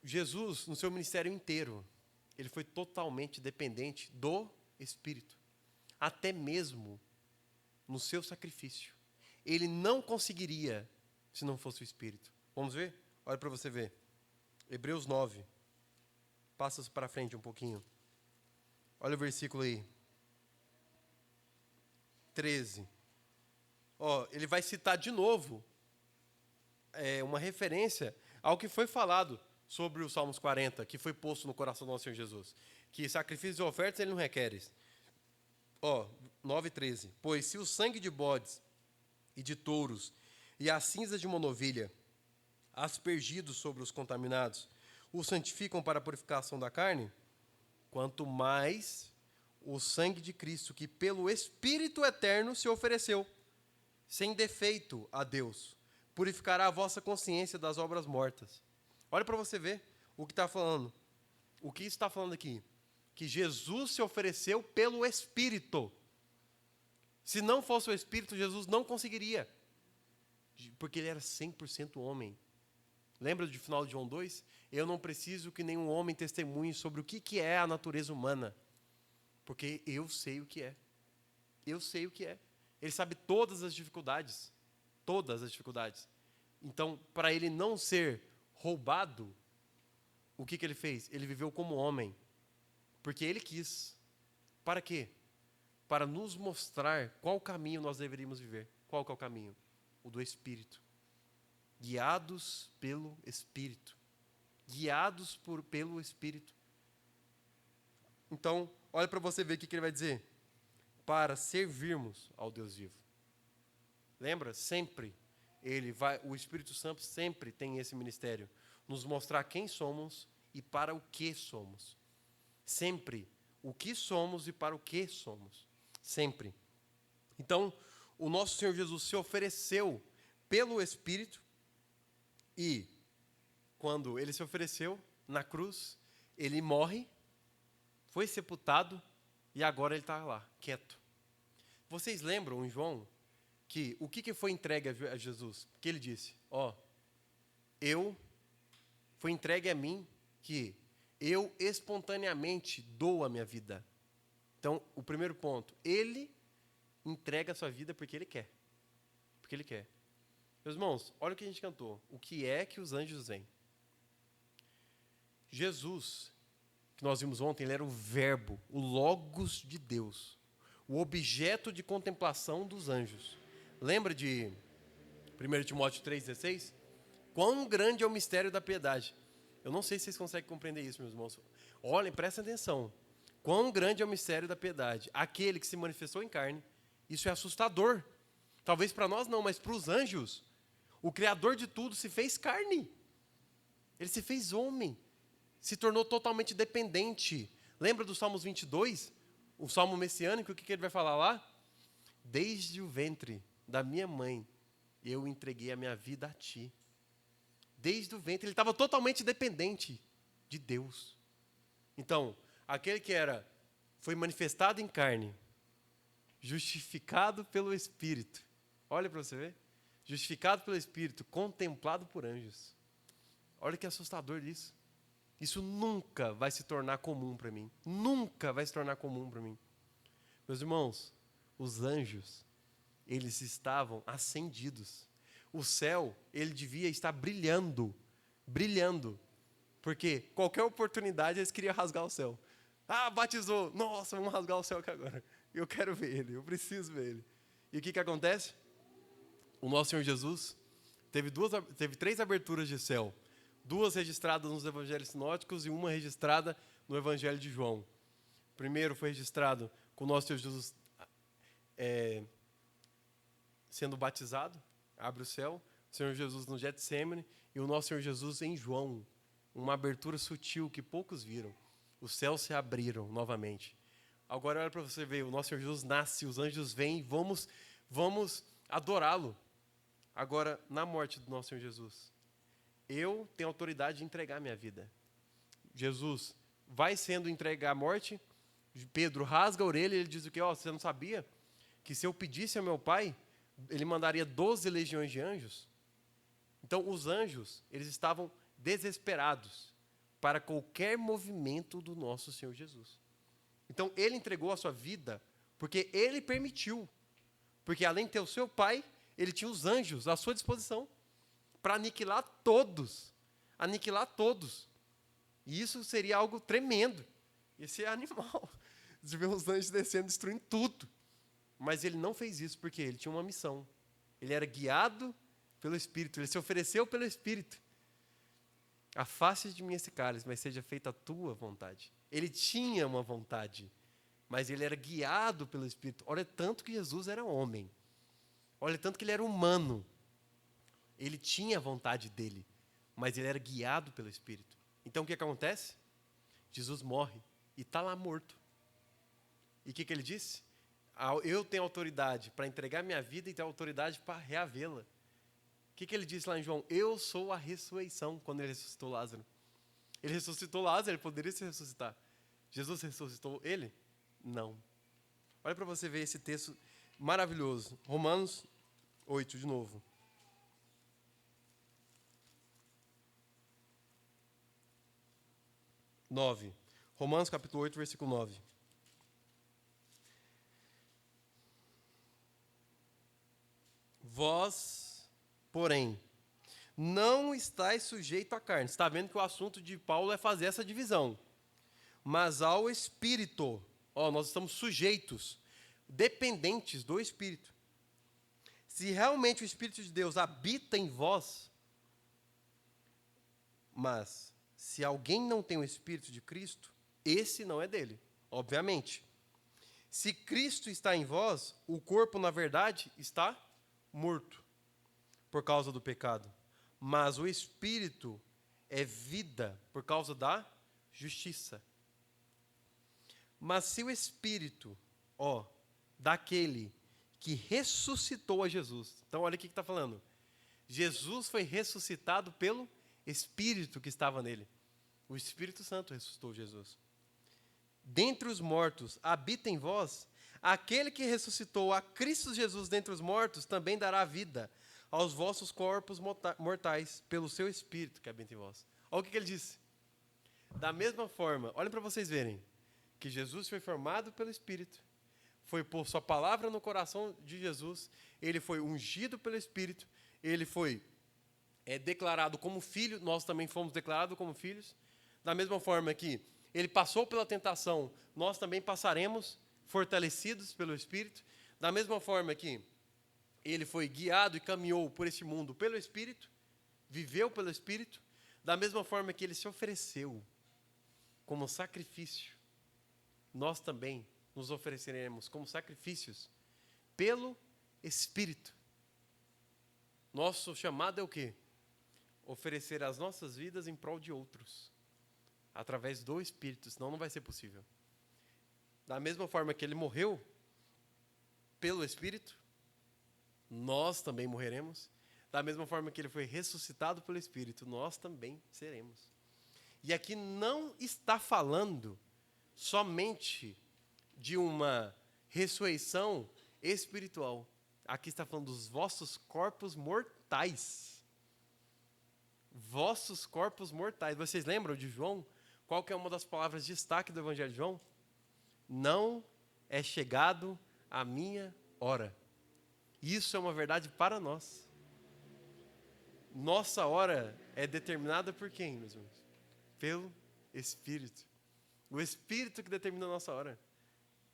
Jesus, no seu ministério inteiro, ele foi totalmente dependente do Espírito. Até mesmo no seu sacrifício. Ele não conseguiria se não fosse o Espírito. Vamos ver? Olha para você ver. Hebreus 9. Passa para frente um pouquinho. Olha o versículo aí. 13. Ele vai citar de novo uma referência ao que foi falado sobre os Salmos 40, que foi posto no coração do nosso Senhor Jesus. Que sacrifícios e ofertas ele não requer. 9:13. Pois se o sangue de bodes e de touros e as cinzas de uma novilha, aspergidos sobre os contaminados, o santificam para a purificação da carne, quanto mais o sangue de Cristo, que pelo Espírito eterno se ofereceu, sem defeito a Deus, purificará a vossa consciência das obras mortas. Olha para você ver o que está falando. O que está falando aqui? Que Jesus se ofereceu pelo Espírito. Se não fosse o Espírito, Jesus não conseguiria. Porque ele era 100% homem. Lembra do final de João 2? Eu não preciso que nenhum homem testemunhe sobre o que é a natureza humana. Porque eu sei o que é. Eu sei o que é. Ele sabe todas as dificuldades. Todas as dificuldades. Então, para ele não ser roubado, o que ele fez? Ele viveu como homem. Porque ele quis. Para quê? Para nos mostrar qual caminho nós deveríamos viver. Qual que é o caminho? O do Espírito. Guiados pelo Espírito. Guiados pelo Espírito. Então, olha para você ver o que ele vai dizer. Para servirmos ao Deus vivo. Lembra? Sempre o Espírito Santo sempre tem esse ministério. Nos mostrar quem somos e para o que somos. Sempre. O que somos e para o que somos. Sempre. Então, o nosso Senhor Jesus se ofereceu pelo Espírito e, quando ele se ofereceu na cruz, ele morre, foi sepultado e agora ele está lá, quieto. Vocês lembram em João que o que foi entregue a Jesus? Que ele disse, foi entregue a mim que eu espontaneamente dou a minha vida. Então, o primeiro ponto, ele entrega a sua vida porque ele quer. Porque ele quer. Meus irmãos, olha o que a gente cantou. O que é que os anjos veem? Jesus, que nós vimos ontem, ele era o verbo, o logos de Deus. o objeto de contemplação dos anjos. Lembra de 1 Timóteo 3,16? Quão grande é o mistério da piedade. Eu não sei se vocês conseguem compreender isso, meus irmãos. Olhem, prestem atenção. Quão grande é o mistério da piedade. Aquele que se manifestou em carne. Isso é assustador. Talvez para nós não, mas para os anjos. O Criador de tudo se fez carne. Ele se fez homem. Se tornou totalmente dependente. Lembra do Salmos 22? O Salmo messiânico, o que ele vai falar lá? Desde o ventre da minha mãe, eu entreguei a minha vida a ti. Desde o ventre, ele estava totalmente dependente de Deus. Então, aquele que foi manifestado em carne, justificado pelo Espírito. Olha para você ver. Justificado pelo Espírito, contemplado por anjos. Olha que assustador isso. Isso nunca vai se tornar comum para mim. Nunca vai se tornar comum para mim. Meus irmãos, os anjos, eles estavam ascendidos. O céu, ele devia estar brilhando. Brilhando. Porque qualquer oportunidade eles queriam rasgar o céu. Ah, batizou. Nossa, vamos rasgar o céu aqui agora. Eu quero ver ele, eu preciso ver ele. E o que acontece? O nosso Senhor Jesus teve 3 aberturas de céu. 2 registradas nos evangelhos sinóticos e 1 registrada no evangelho de João. Primeiro foi registrado com o nosso Senhor Jesus sendo batizado, abre o céu, o Senhor Jesus no Getsêmani e o nosso Senhor Jesus em João. Uma abertura sutil que poucos viram. Os céus se abriram novamente. Agora olha para você ver, o nosso Senhor Jesus nasce, os anjos vêm, vamos adorá-lo. Agora, na morte do nosso Senhor Jesus, eu tenho autoridade de entregar minha vida. Jesus vai sendo entregue à morte, Pedro rasga a orelha e ele diz o quê? Você não sabia que se eu pedisse ao meu Pai, ele mandaria 12 legiões de anjos? Então, os anjos, eles estavam desesperados para qualquer movimento do nosso Senhor Jesus. Então, ele entregou a sua vida porque ele permitiu. Porque além de ter o seu Pai, ele tinha os anjos à sua disposição para aniquilar todos. Aniquilar todos. E isso seria algo tremendo. Esse é animal. De ver os anjos descendo, destruindo tudo. Mas ele não fez isso porque ele tinha uma missão. Ele era guiado pelo Espírito. Ele se ofereceu pelo Espírito. Afaste de mim esse cálice, mas seja feita a tua vontade. Ele tinha uma vontade, mas ele era guiado pelo Espírito. Olha tanto que Jesus era homem. Olha tanto que ele era humano. Ele tinha a vontade dele, mas ele era guiado pelo Espírito. Então o que acontece? Jesus morre e está lá morto. E o que ele disse? Eu tenho autoridade para entregar minha vida e tenho autoridade para reavê-la. O que ele disse lá em João? Eu sou a ressurreição, quando ele ressuscitou Lázaro. Ele ressuscitou Lázaro, ele poderia se ressuscitar. Jesus ressuscitou ele? Não. Olha para você ver esse texto maravilhoso. Romanos 8, de novo. 9. Romanos capítulo 8, versículo 9. Vós, porém, não estáis sujeito à carne. Você está vendo que o assunto de Paulo é fazer essa divisão. Mas ao Espírito. Nós estamos sujeitos, dependentes do Espírito. Se realmente o Espírito de Deus habita em vós, mas se alguém não tem o Espírito de Cristo, esse não é dele, obviamente. Se Cristo está em vós, o corpo, na verdade, está morto por causa do pecado. Mas o Espírito é vida por causa da justiça. Mas se o Espírito, daquele que ressuscitou a Jesus. Então, olha o que está falando. Jesus foi ressuscitado pelo Espírito que estava nele. O Espírito Santo ressuscitou Jesus. Dentre os mortos, habita em vós, aquele que ressuscitou a Cristo Jesus dentre os mortos, também dará vida aos vossos corpos mortais, pelo seu Espírito que habita em vós. Olha o que ele disse. Da mesma forma, olhem para vocês verem, que Jesus foi formado pelo Espírito, foi por sua palavra no coração de Jesus, ele foi ungido pelo Espírito, ele foi declarado como filho, nós também fomos declarados como filhos, da mesma forma que ele passou pela tentação, nós também passaremos fortalecidos pelo Espírito, da mesma forma que ele foi guiado e caminhou por esse mundo pelo Espírito, viveu pelo Espírito, da mesma forma que ele se ofereceu como sacrifício, nós também nos ofereceremos como sacrifícios pelo Espírito. Nosso chamado é o quê? Oferecer as nossas vidas em prol de outros, através do Espírito, senão não vai ser possível. Da mesma forma que ele morreu pelo Espírito, nós também morreremos. Da mesma forma que ele foi ressuscitado pelo Espírito, nós também seremos. E aqui não está falando somente de uma ressurreição espiritual. Aqui está falando dos vossos corpos mortais. Vossos corpos mortais. Vocês lembram de João? Qual que é uma das palavras de destaque do Evangelho de João? Não é chegado a minha hora. Isso é uma verdade para nós. Nossa hora é determinada por quem, meus irmãos? Pelo Espírito. O Espírito que determina a nossa hora.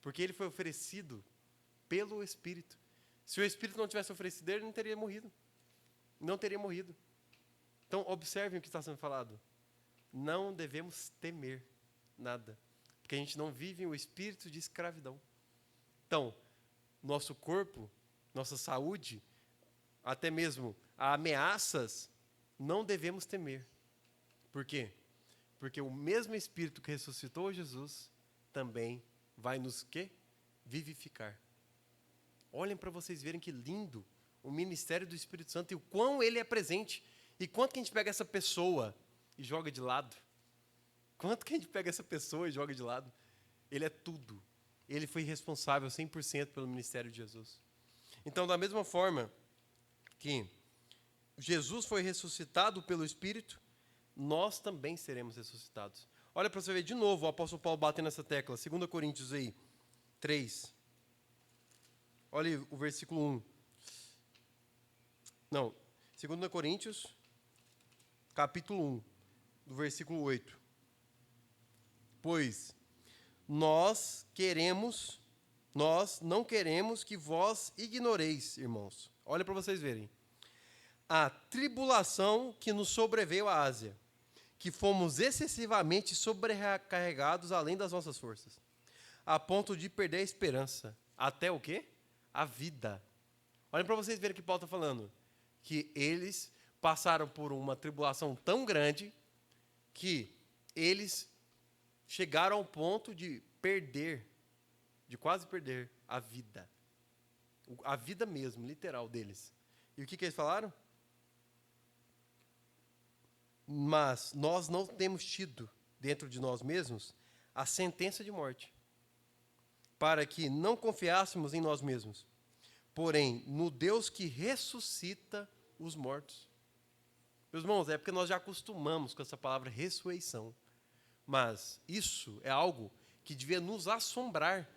Porque ele foi oferecido pelo Espírito. Se o Espírito não tivesse oferecido, ele não teria morrido. Não teria morrido. Então, observem o que está sendo falado. Não devemos temer nada. Porque a gente não vive o espírito de escravidão. Então, nosso corpo, nossa saúde, até mesmo a ameaças, não devemos temer. Por quê? Porque o mesmo Espírito que ressuscitou Jesus também vai nos quê? Vivificar. Olhem para vocês verem que lindo o ministério do Espírito Santo e o quão ele é presente. E quanto que a gente pega essa pessoa e joga de lado? Quanto que a gente pega essa pessoa e joga de lado? Ele é tudo. Ele foi responsável 100% pelo ministério de Jesus. Então, da mesma forma que Jesus foi ressuscitado pelo Espírito, nós também seremos ressuscitados. Olha para você ver de novo o apóstolo Paulo batendo nessa tecla. 2 Coríntios aí, 3. Olha aí o versículo 1. Não, 2 Coríntios, capítulo 1, do versículo 8. Pois nós não queremos que vós ignoreis, irmãos. Olha para vocês verem. A tribulação que nos sobreveio à Ásia, que fomos excessivamente sobrecarregados além das nossas forças, a ponto de perder a esperança. Até o quê? A vida. Olhem para vocês verem o que Paulo está falando. Que eles passaram por uma tribulação tão grande que eles chegaram ao ponto de quase perder a vida. A vida mesmo, literal deles. E o que eles falaram? Mas nós não temos tido dentro de nós mesmos a sentença de morte, para que não confiássemos em nós mesmos, porém no Deus que ressuscita os mortos. Meus irmãos, é porque nós já acostumamos com essa palavra ressurreição, mas isso é algo que devia nos assombrar.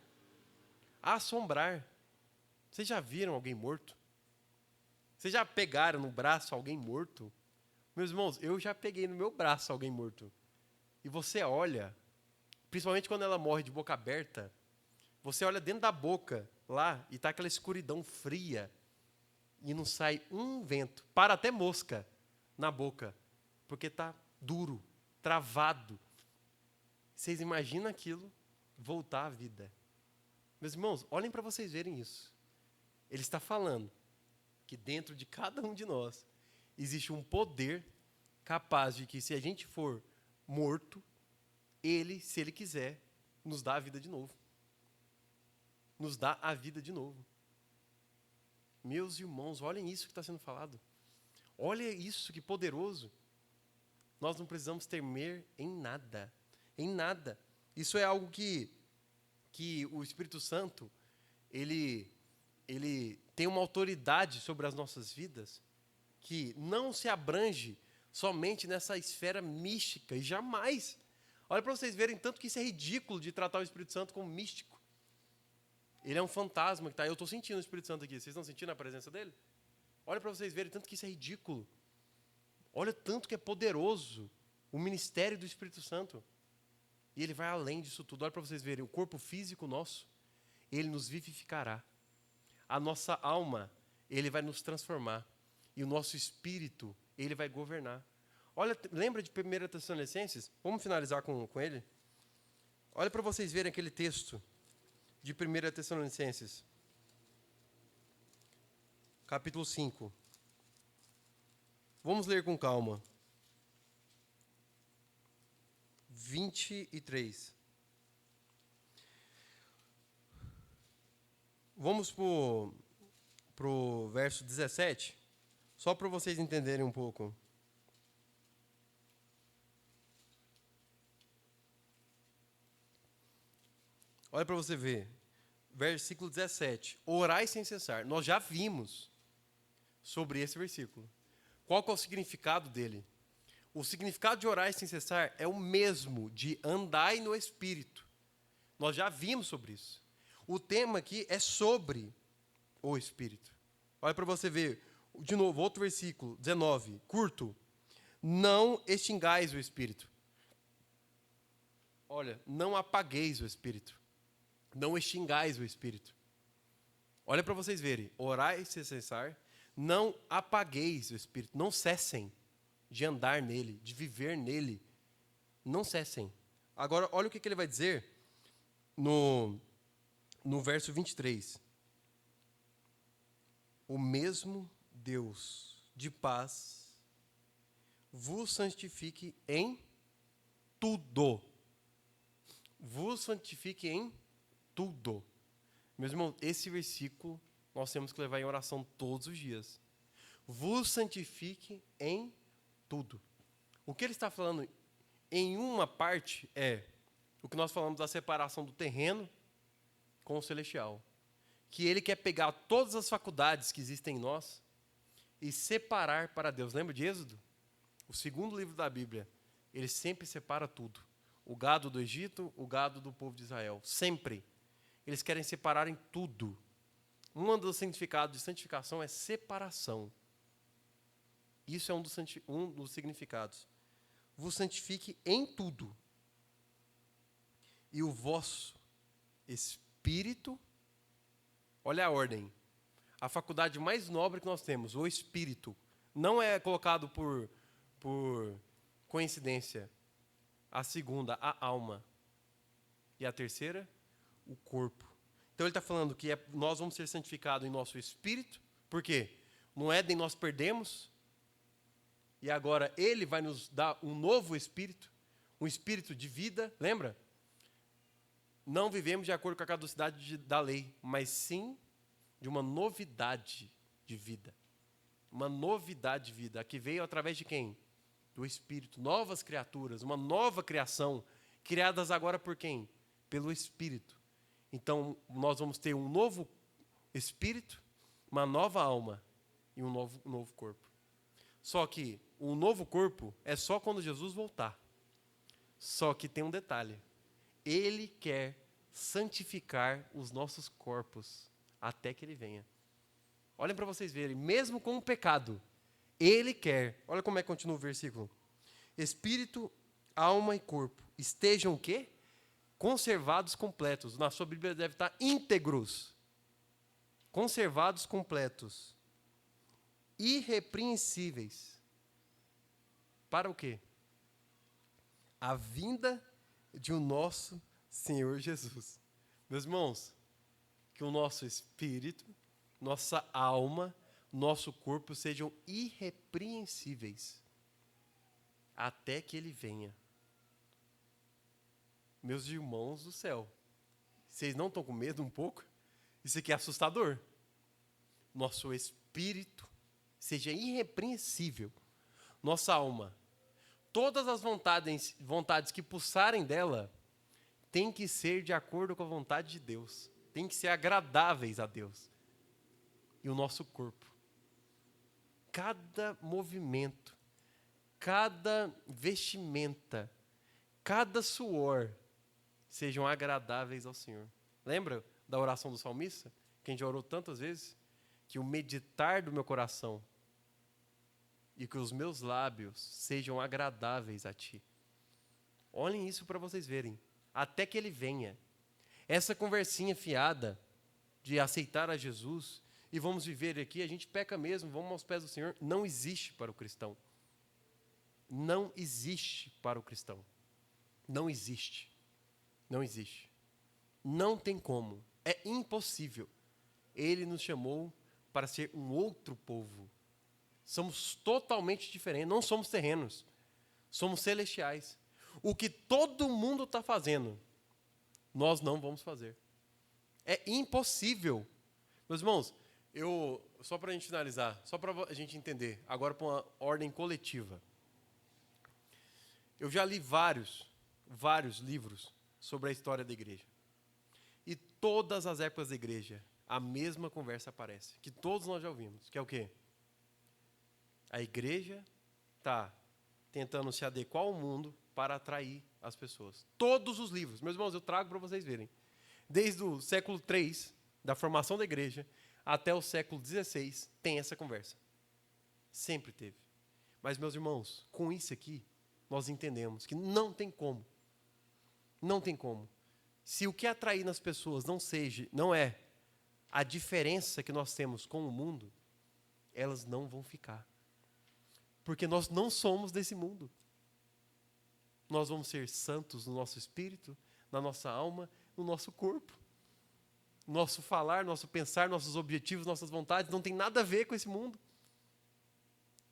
Assombrar. Vocês já viram alguém morto? Vocês já pegaram no braço alguém morto? Meus irmãos, eu já peguei no meu braço alguém morto. E você olha, principalmente quando ela morre de boca aberta, você olha dentro da boca, lá, e está aquela escuridão fria, e não sai um vento, para até mosca na boca, porque está duro, travado. Vocês imaginam aquilo voltar à vida? Meus irmãos, olhem para vocês verem isso. Ele está falando que dentro de cada um de nós existe um poder capaz de que, se a gente for morto, ele, se ele quiser, nos dá a vida de novo. Nos dá a vida de novo. Meus irmãos, olhem isso que está sendo falado. Olha isso, que poderoso. Nós não precisamos temer em nada. Em nada. Isso é algo que o Espírito Santo, ele tem uma autoridade sobre as nossas vidas que não se abrange somente nessa esfera mística, e jamais. Olha para vocês verem tanto que isso é ridículo de tratar o Espírito Santo como místico. Ele é um fantasma que está aí. Eu estou sentindo o Espírito Santo aqui. Vocês estão sentindo a presença dele? Olha para vocês verem tanto que isso é ridículo. Olha tanto que é poderoso o ministério do Espírito Santo. E ele vai além disso tudo. Olha para vocês verem, o corpo físico nosso, Ele nos vivificará. A nossa alma, Ele vai nos transformar. E o nosso espírito, Ele vai governar. Olha, lembra de 1 Tessalonicenses? Vamos finalizar com ele? Olha para vocês verem aquele texto de 1 Tessalonicenses. Capítulo 5. Vamos ler com calma. 23. Vamos para o verso 17, só para vocês entenderem um pouco. Olha para você ver. Versículo 17. Orai sem cessar. Nós já vimos sobre esse versículo. Qual que é o significado dele? O significado de orar sem cessar é o mesmo de andai no Espírito. Nós já vimos sobre isso. O tema aqui é sobre o Espírito. Olha para você ver, de novo, outro versículo, 19, curto. Não extingais o Espírito. Olha, não apagueis o Espírito. Não extingais o Espírito. Olha para vocês verem, orai sem cessar, não apagueis o Espírito, não cessem de andar nele, de viver nele. Não cessem. Agora, olha o que ele vai dizer no verso 23. O mesmo Deus de paz vos santifique em tudo. Vos santifique em tudo. Meus irmãos, esse versículo nós temos que levar em oração todos os dias. Vos santifique em tudo. O que ele está falando em uma parte é o que nós falamos da separação do terreno com o celestial. Que ele quer pegar todas as faculdades que existem em nós e separar para Deus. Lembra de Êxodo? O segundo livro da Bíblia. Ele sempre separa tudo. O gado do Egito, o gado do povo de Israel. Sempre. Eles querem separar em tudo. Um dos significados de santificação é separação. Isso é um dos significados. Vos santifique em tudo. E o vosso espírito, olha a ordem. A faculdade mais nobre que nós temos, o espírito, não é colocado por coincidência. A segunda, a alma. E a terceira, o corpo. Então ele está falando que nós vamos ser santificados em nosso espírito. Por quê? No Éden nós perdemos. E agora ele vai nos dar um novo espírito. Um espírito de vida. Lembra? Não vivemos de acordo com a caducidade da lei. Mas sim de uma novidade de vida. Uma novidade de vida. Que veio através de quem? Do Espírito. Novas criaturas. Uma nova criação. Criadas agora por quem? Pelo Espírito. Então, nós vamos ter um novo espírito, uma nova alma e um novo corpo. Só que o novo corpo é só quando Jesus voltar. Só que tem um detalhe. Ele quer santificar os nossos corpos até que ele venha. Olhem para vocês verem, mesmo com o pecado, ele quer. Olha como é que continua o versículo. Espírito, alma e corpo estejam o quê? Conservados completos. Na sua Bíblia deve estar íntegros. Conservados completos. Irrepreensíveis. Para o quê? A vinda de o nosso Senhor Jesus. Meus irmãos, que o nosso espírito, nossa alma, nosso corpo sejam irrepreensíveis. Até que ele venha. Meus irmãos do céu, vocês não estão com medo um pouco? Isso aqui é assustador. Nosso espírito seja irrepreensível. Nossa alma, todas as vontades que pulsarem dela, tem que ser de acordo com a vontade de Deus. Tem que ser agradáveis a Deus. E o nosso corpo. Cada movimento, cada vestimenta, cada suor, sejam agradáveis ao Senhor. Lembra da oração do salmista? Que a gente orou tantas vezes? Que o meditar do meu coração e que os meus lábios sejam agradáveis a Ti. Olhem isso para vocês verem. Até que Ele venha. Essa conversinha fiada de aceitar a Jesus e vamos viver aqui, a gente peca mesmo, vamos aos pés do Senhor, não existe para o cristão. Não existe para o cristão. Não existe. Não existe. Não tem como. É impossível. Ele nos chamou para ser um outro povo. Somos totalmente diferentes. Não somos terrenos. Somos celestiais. O que todo mundo está fazendo, nós não vamos fazer. É impossível. Meus irmãos, só para a gente finalizar, só para a gente entender, agora para uma ordem coletiva. Eu já li vários livros sobre a história da igreja. E todas as épocas da igreja, a mesma conversa aparece, que todos nós já ouvimos, que é o quê? A igreja está tentando se adequar ao mundo para atrair as pessoas. Todos os livros, meus irmãos, eu trago para vocês verem. Desde o século III, da formação da igreja, até o século XVI, tem essa conversa. Sempre teve. Mas, meus irmãos, com isso aqui, nós entendemos que não tem como. Não tem como. Se o que atrair nas pessoas não é a diferença que nós temos com o mundo, elas não vão ficar. Porque nós não somos desse mundo. Nós vamos ser santos no nosso espírito, na nossa alma, no nosso corpo. Nosso falar, nosso pensar, nossos objetivos, nossas vontades não tem nada a ver com esse mundo.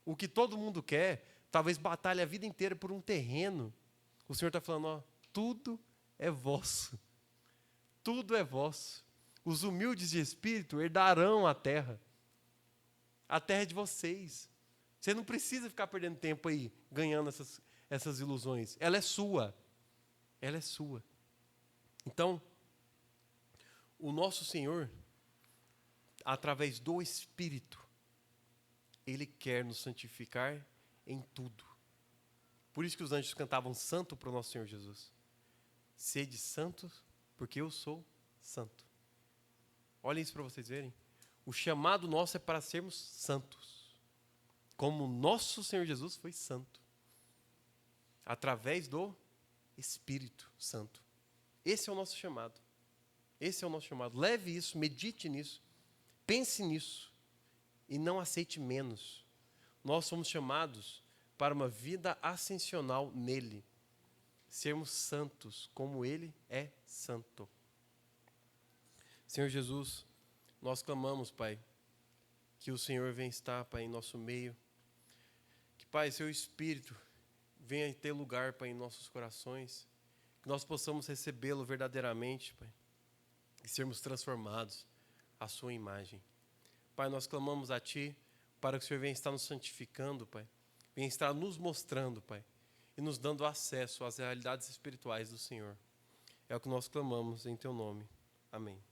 O que todo mundo quer, talvez batalhe a vida inteira por um terreno. O Senhor está falando, ó, tudo é vosso. Tudo é vosso. Os humildes de espírito herdarão a terra. A terra é de vocês. Você não precisa ficar perdendo tempo aí, ganhando essas ilusões. Ela é sua. Ela é sua. Então, o nosso Senhor, através do Espírito, Ele quer nos santificar em tudo. Por isso que os anjos cantavam santo para o nosso Senhor Jesus. Sede santos, porque eu sou santo. Olhem isso para vocês verem. O chamado nosso é para sermos santos. Como o nosso Senhor Jesus foi santo. Através do Espírito Santo. Esse é o nosso chamado. Esse é o nosso chamado. Leve isso, medite nisso. Pense nisso. E não aceite menos. Nós somos chamados para uma vida ascensional nele. Sermos santos como ele é santo. Senhor Jesus, nós clamamos, Pai, que o Senhor venha estar, Pai, em nosso meio. Que, Pai, seu Espírito venha ter lugar, Pai, em nossos corações. Que nós possamos recebê-lo verdadeiramente, Pai. E sermos transformados à sua imagem. Pai, nós clamamos a Ti para que o Senhor venha estar nos santificando, Pai. Venha estar nos mostrando, Pai. E nos dando acesso às realidades espirituais do Senhor. É o que nós clamamos em Teu nome. Amém.